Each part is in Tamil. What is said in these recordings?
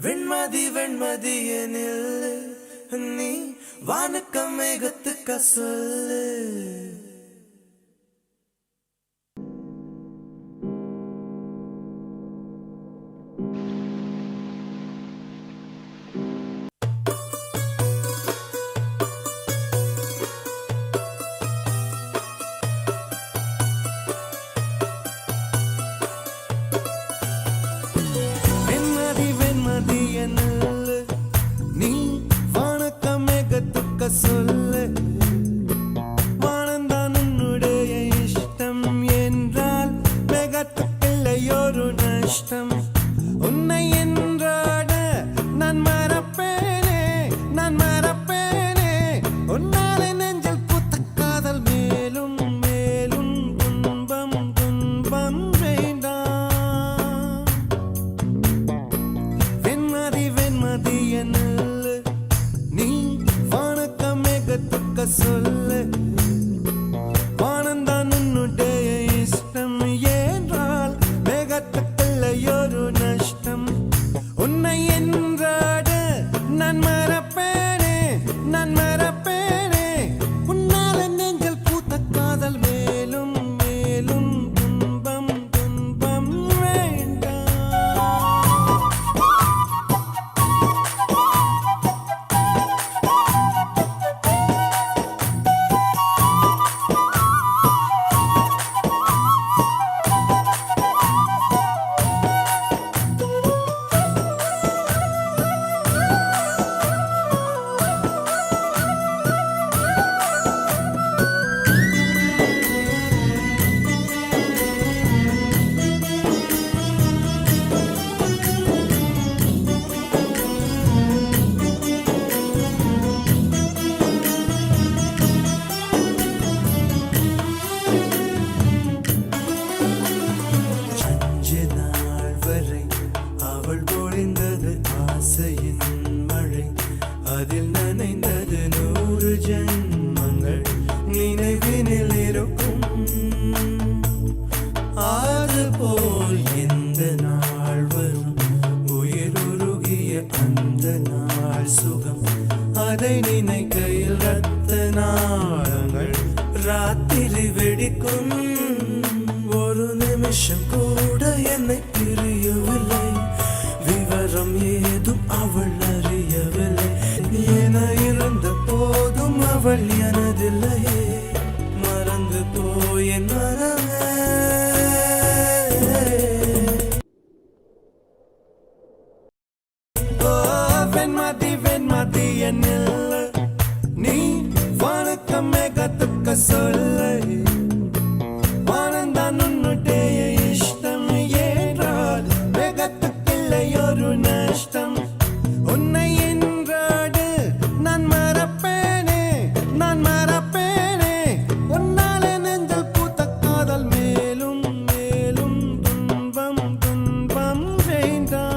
வெண்மதி வெண்மதியனில் நீ வானுக்கம் மேகத்துக்க சொல்லு. நீ வணக்கம் மேகத்துக்க சொல்லு. வானந்தான் உன்னுடைய இஷ்டம் என்றால் மேகத்துக்கில்லையொரு நஷ்டம். உன்னை என்றாட நான் மறப்பேனே, நான் மறப்பேனே. உன்னாலே நெஞ்சில் பூத்த காதல் மேலும் மேலும் துன்பம் துன்பம் வேண்டாம். வெண்மதி வெண்மதி என்னல்லு நீ வணக்கம் மேகத்துக்க சொல்லு. வானந்தான் உன்னுடைய இஷ்டம் என்றால் மேகத்துக்கில்லையொரு நஷ்டம். உன்னை என்றாட நான் மறப்பேனே, நான் மறப்பேனே. உன்னால நெஞ்சில் பூத்த காதல் மேலும் மேலும் துன்பம் துன்பம் வேண்டாம். அவள் பொழிந்தது ஆசையின் மழை, அதில் நனைந்தது 100 ஜென்மங்கள் நினைவினில் இருக்கும். அதுபோல் எந்த நாள் வரும் உயிருருகிய அந்த நாள் சுகம். அதை நினைக்கையில் ரத்த நாளங்கள் ராத்திரி வெடிக்கும். ஒரு நிமிஷம் கூட என்னை பிரியவில்லை, விவரம் ஏதும் அவள் அறியவில்லை. என இருந்த போதும் அவள் எனதில்லையே, மறந்து போய் என் மனமே. வெண்மதி வெண்மதி என்னில் நீ வணக்கம் மேகத்துக்க சொல்லு. வானந்தான் உன்னுடைய இஷ்டம் என்றால் மேகத்துக்கில்லையொரு நஷ்டம். உன்னை என்றாடு நான் மறப்பேனே, நான் மறப்பேனே. உன்னாலே நெஞ்சில் பூத்த காதல் மேலும் மேலும் துன்பம் துன்பம் வேண்டாம்.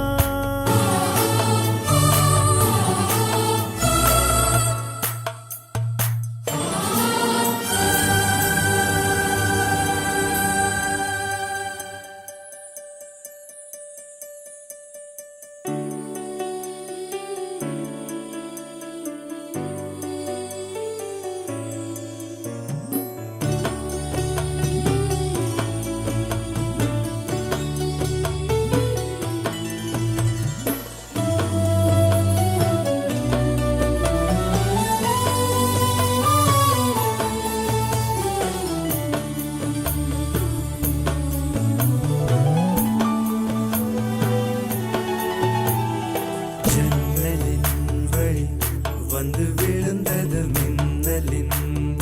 வந்து விழுந்தது மின்னலின்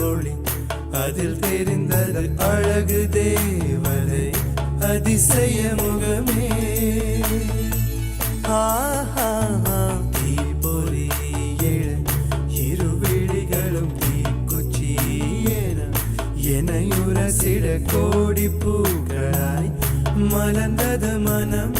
ஒளி, அதில் தெரிந்தது அழகு தேவதை அதிசய முகமே. தீப்பொறி எழ இருவிழிகளும் தீக்குச்சி என உரசிட கோடி பூக்களாய் மலர்ந்தது மனம்.